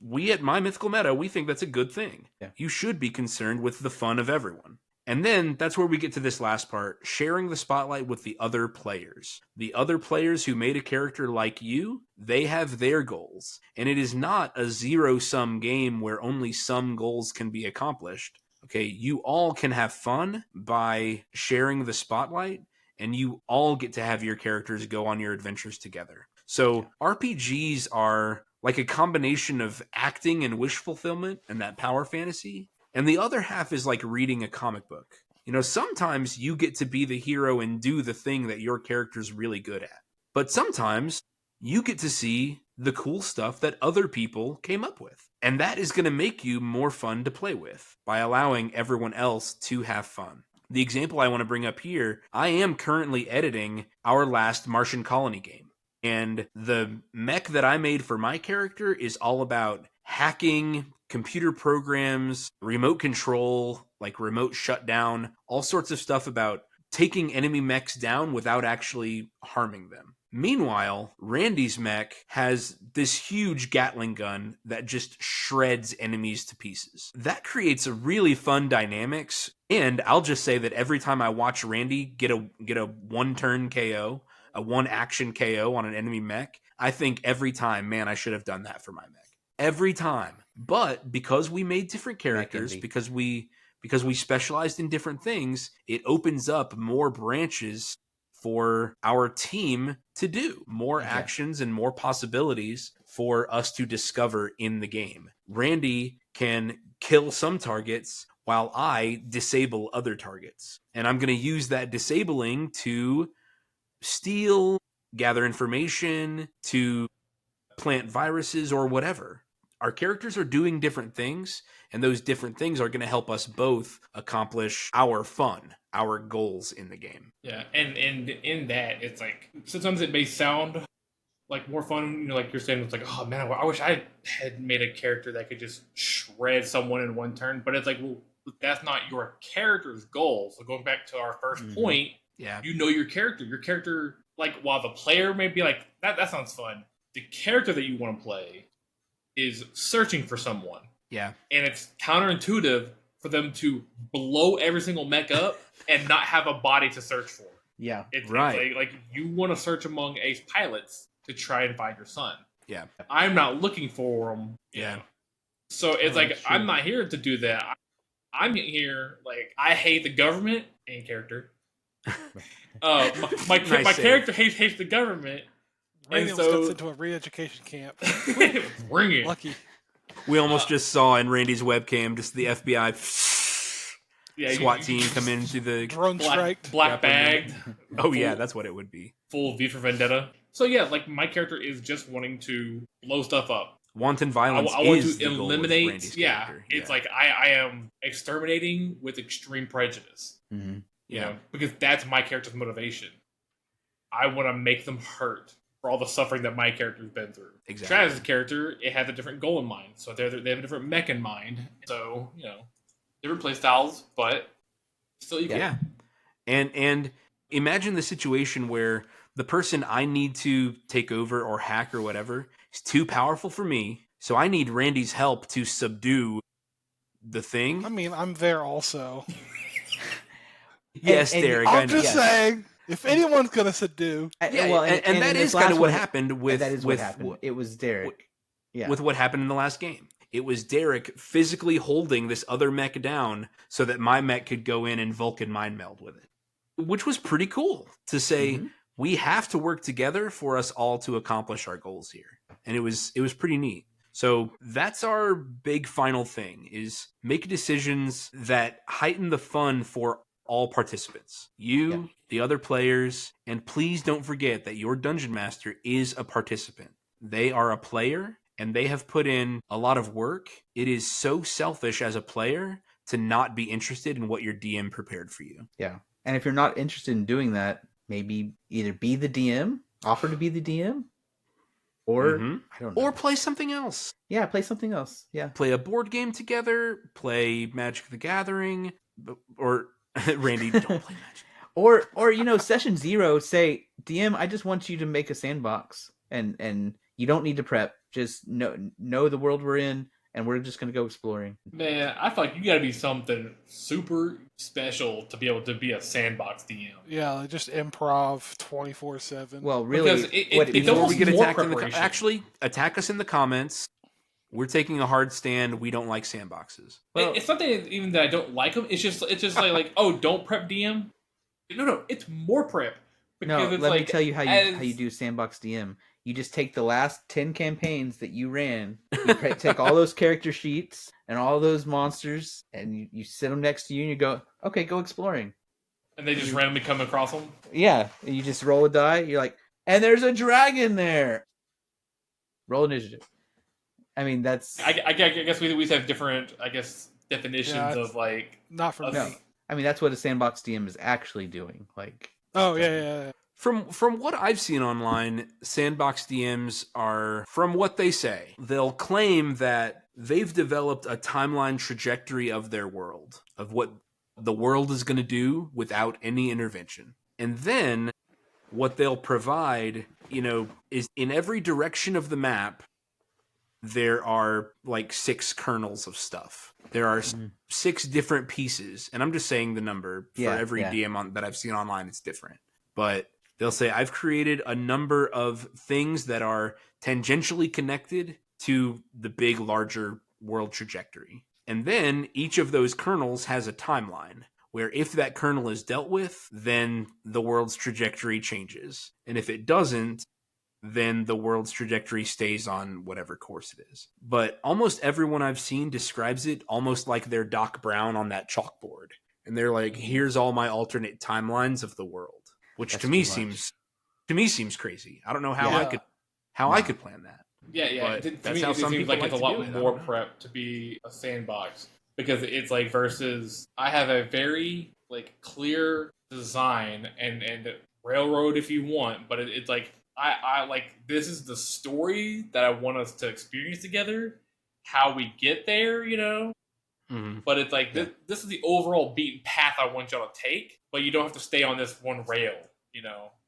we at My Mythical Meta, we think that's a good thing. Yeah. You should be concerned with the fun of everyone. And then that's where we get to this last part, sharing the spotlight with the other players. The other players who made a character like you, they have their goals. And it is not a zero-sum game where only some goals can be accomplished. Okay, you all can have fun by sharing the spotlight, and you all get to have your characters go on your adventures together. So RPGs are like a combination of acting and wish fulfillment and that power fantasy. And the other half is like reading a comic book. Sometimes you get to be the hero and do the thing that your character's really good at. But sometimes you get to see the cool stuff that other people came up with. And that is going to make you more fun to play with by allowing everyone else to have fun. The example I want to bring up here, I am currently editing our last Martian colony game. And the mech that I made for my character is all about hacking computer programs, remote control, like remote shutdown, all sorts of stuff about taking enemy mechs down without actually harming them. Meanwhile, Randy's mech has this huge Gatling gun that just shreds enemies to pieces. That creates a really fun dynamics, and I'll just say that every time I watch Randy get a one-turn KO, a one-action KO on an enemy mech, I think every time, man, I should have done that for my mech. Every time. But because we made different characters, because we specialized in different things, it opens up more branches for our team to do, more actions and more possibilities for us to discover in the game. Randy can kill some targets while I disable other targets. And I'm going to use that disabling to steal, gather information, to plant viruses or whatever. Our characters are doing different things, and those different things are going to help us both accomplish our fun, our goals in the game. Yeah, and in that, it's like, sometimes it may sound like more fun, like you're saying, it's like, oh man, I wish I had made a character that could just shred someone in one turn, but it's like, well, that's not your character's goal. So going back to our first point, your character, like, while the player may be like, that sounds fun, the character that you want to play is searching for someone. Yeah. And it's counterintuitive for them to blow every single mech up and not have a body to search for. Yeah. It's like you want to search among ace pilots to try and find your son. Yeah. I'm not looking for him. Yeah. So it's like, I'm not here to do that. I'm here, like, I hate the government, main character. My character hates the government. Randy steps into a re-education camp. Bring it. Lucky. We almost just saw in Randy's webcam just the FBI SWAT team come into the drone strike. Black bagged. Oh yeah, that's what it would be. Full V for Vendetta. So yeah, like my character is just wanting to blow stuff up. Wanton I violence want is to the goal of eliminate. Randy's Yeah, character. it's like I am exterminating with extreme prejudice. Mm-hmm. You know, because that's my character's motivation. I want to make them hurt for all the suffering that my character's been through. Exactly. Travis's character, it has a different goal in mind, so they have a different mech in mind. So different play styles, but still equal. Yeah. And imagine the situation where the person I need to take over or hack or whatever is too powerful for me, so I need Randy's help to subdue the thing. I mean, I'm there also. Yes, and Derek. I'm I know. just saying, if anyone's gonna subdue, Yeah, well, and that in is this kind of last what one, happened with that is with what happened. It was Derek. with what happened in the last game. It was Derek physically holding this other mech down so that my mech could go in and Vulcan mind meld with it, which was pretty cool to say. We have to work together for us all to accomplish our goals here, and it was pretty neat. So that's our big final thing: is make decisions that heighten the fun for all participants. You, the other players, and please don't forget that your dungeon master is a participant. They are a player, and they have put in a lot of work. It is so selfish as a player to not be interested in what your DM prepared for you. Yeah. And if you're not interested in doing that, maybe either be the DM, offer to be the DM, or I don't know. Or play something else. Yeah, play something else. Yeah. Play a board game together, play Magic the Gathering, or Randy, don't play Magic. Or session 0, say, DM, I just want you to make a sandbox, and you don't need to prep. Just know the world we're in, and we're just going to go exploring. Man, I feel like you got to be something super special to be able to be a sandbox DM. yeah, like just improv 24/7. Well, really, Because Before we get more attacked preparation. actually, attack us in the comments. We're taking a hard stand. We don't like sandboxes. Well, it's not that even that I don't like them. It's just like oh, don't prep DM. No, it's more prep. No, It's let me like, tell you how you do Sandbox DM. You just take the last 10 campaigns that you ran, take all those character sheets and all those monsters, and you sit them next to you, and you go, okay, go exploring. And they just randomly come across them? Yeah, and you just roll a die, you're like, and there's a dragon there! Roll initiative. I mean, that's... I guess we have different, definitions of, like... Not for me. No, I mean, that's what a Sandbox DM is actually doing. Like, Oh, yeah. From what I've seen online, Sandbox DMs are, from what they say, they'll claim that they've developed a timeline trajectory of their world, of what the world is going to do without any intervention. And then what they'll provide, is in every direction of the map, there are like 6 kernels of stuff. There are 6 different pieces, and I'm just saying the number for every DM that I've seen online. It's different, but they'll say I've created a number of things that are tangentially connected to the big, larger world trajectory, and then each of those kernels has a timeline where if that kernel is dealt with, then the world's trajectory changes, and if it doesn't, then the world's trajectory stays on whatever course it is. But almost everyone I've seen describes it almost like they're Doc Brown on that chalkboard. And they're like, here's all my alternate timelines of the world. Which That's to me too seems crazy. I don't know how Yeah. I could plan that. Yeah. But To that's me, how it some seems people like like it's a to do lot it. I more don't know. prep to be a sandbox. Because it's like versus I have a very like clear design and railroad if you want, but it's like I like this is the story that I want us to experience together. How we get there, Mhm. But it's like this is the overall beaten path I want y'all to take, but you don't have to stay on this one rail,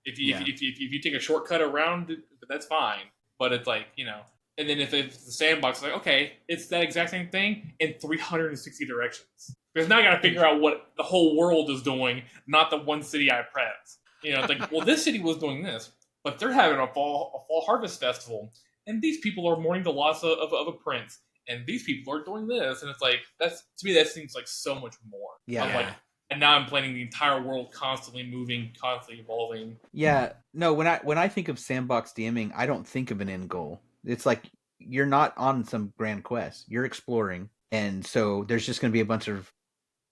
If you take a shortcut around it, that's fine. But it's like, and then if it's the sandbox, it's like, okay, it's that exact same thing in 360 directions. Because now I gotta figure out what the whole world is doing, not the one city I prepped. It's like, well, this city was doing this, but they're having a fall harvest festival, and these people are mourning the loss of a prince, and these people are doing this, and it's like to me that seems like so much more. Yeah. I'm like, and now I'm planning the entire world constantly moving, constantly evolving. Yeah, no. When I think of Sandbox DMing, I don't think of an end goal. It's like you're not on some grand quest. You're exploring, and so there's just going to be a bunch of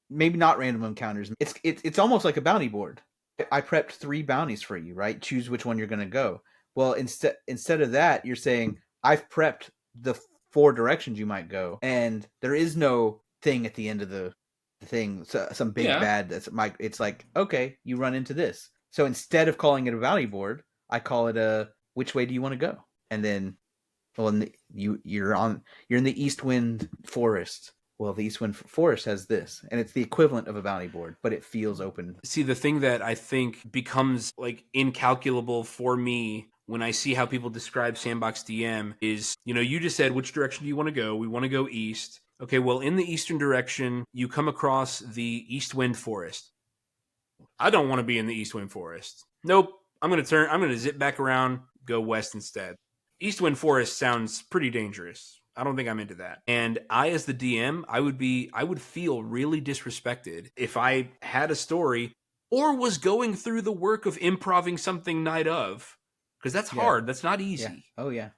maybe not random encounters. It's almost like a bounty board. I prepped 3 bounties for you, right? Choose which one you're going to go. Well, instead of that, you're saying I've prepped the 4 directions you might go, and there is no thing at the end of the thing, so, some big bad. It's like, okay, you run into this. So instead of calling it a valley board, I call it a which way do you want to go? And then, well, you're in the Eastwind Forest. Well, the Eastwind Forest has this, and it's the equivalent of a bounty board, but it feels open. See, the thing that I think becomes like incalculable for me when I see how people describe Sandbox DM is, you just said, which direction do you want to go? We want to go east. Okay, well, in the eastern direction, you come across the Eastwind Forest. I don't want to be in the Eastwind Forest. Nope. I'm going to zip back around, go west instead. Eastwind Forest sounds pretty dangerous. I don't think I'm into that. And I, as the DM, I would feel really disrespected if I had a story or was going through the work of improving something night of, because that's hard. That's not easy. Yeah. Oh, yeah.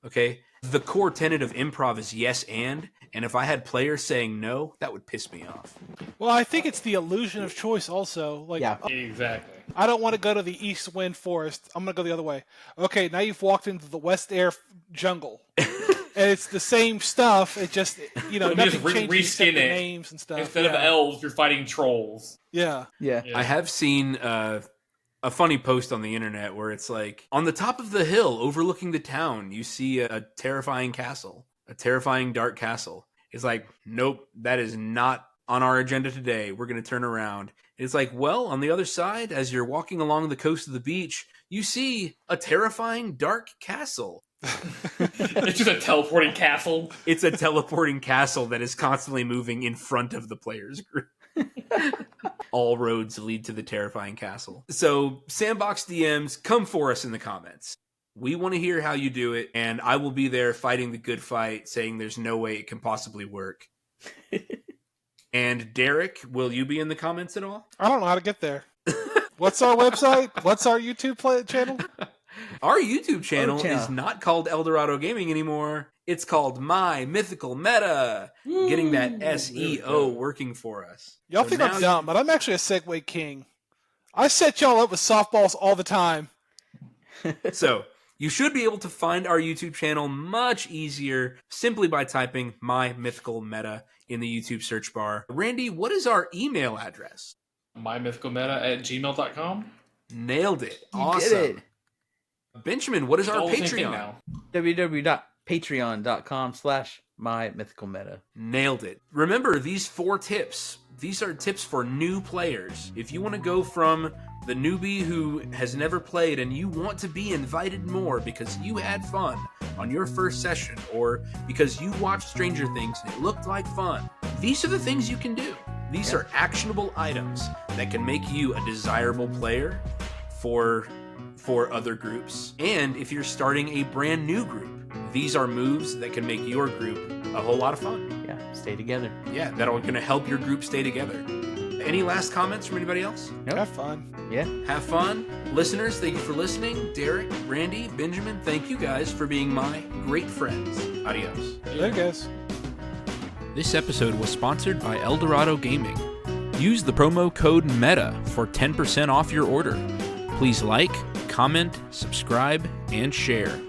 Okay. The core tenet of improv is yes and if I had players saying no, that would piss me off. Well, I think it's the illusion of choice also. Like, yeah. Exactly. I don't want to go to the East Wind Forest. I'm going to go the other way. Okay, now you've walked into the West Air jungle. And it's the same stuff. It just, nothing just changes reskin except the it. names and stuff. Instead of elves, you're fighting trolls. Yeah. I have seen a funny post on the internet where it's like, on the top of the hill overlooking the town, you see a terrifying castle, a terrifying dark castle. It's like, nope, that is not on our agenda today. We're going to turn around. It's like, well, on the other side, as you're walking along the coast of the beach, you see a terrifying dark castle. It's just a teleporting castle. It's a teleporting castle that is constantly moving in front of the player's group. All roads lead to the terrifying castle. So, Sandbox DMs, come for us in the comments. We want to hear how you do it, and I will be there fighting the good fight, saying there's no way it can possibly work. And Derek, will you be in the comments at all? I don't know how to get there. What's our website? What's our YouTube channel? Our YouTube channel is not called Eldorado Gaming anymore. It's called My Mythical Meta. Woo, getting that SEO working for us. Y'all So think now I'm dumb, but I'm actually a Segway king. I set y'all up with softballs all the time. So, you should be able to find our YouTube channel much easier simply by typing My Mythical Meta in the YouTube search bar. Randy, what is our email address? mymythicalmeta@gmail.com. Nailed it. You Awesome. did it. Benjamin, what is our All the same thing Patreon? now. www.patreon.com/mymythicalmeta. Nailed it. Remember, these 4 tips. These are tips for new players. If you want to go from the newbie who has never played and you want to be invited more because you had fun on your first session or because you watched Stranger Things and it looked like fun, these are the things you can do. These are actionable items that can make you a desirable player for other groups. And if you're starting a brand new group, these are moves that can make your group a whole lot of fun. Yeah, stay together. Yeah, that are going to help your group stay together. Any last comments from anybody else? Nope. Have fun. Yeah. Have fun. Listeners, thank you for listening. Derek, Randy, Benjamin, thank you guys for being my great friends. Adios. There you guys. This episode was sponsored by Eldorado Gaming. Use the promo code META for 10% off your order. Please like, comment, subscribe, and share.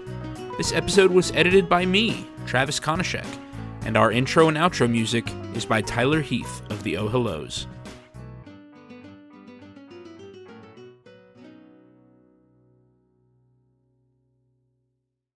This episode was edited by me, Travis Konishek, and our intro and outro music is by Tyler Heath of the Oh Hellos.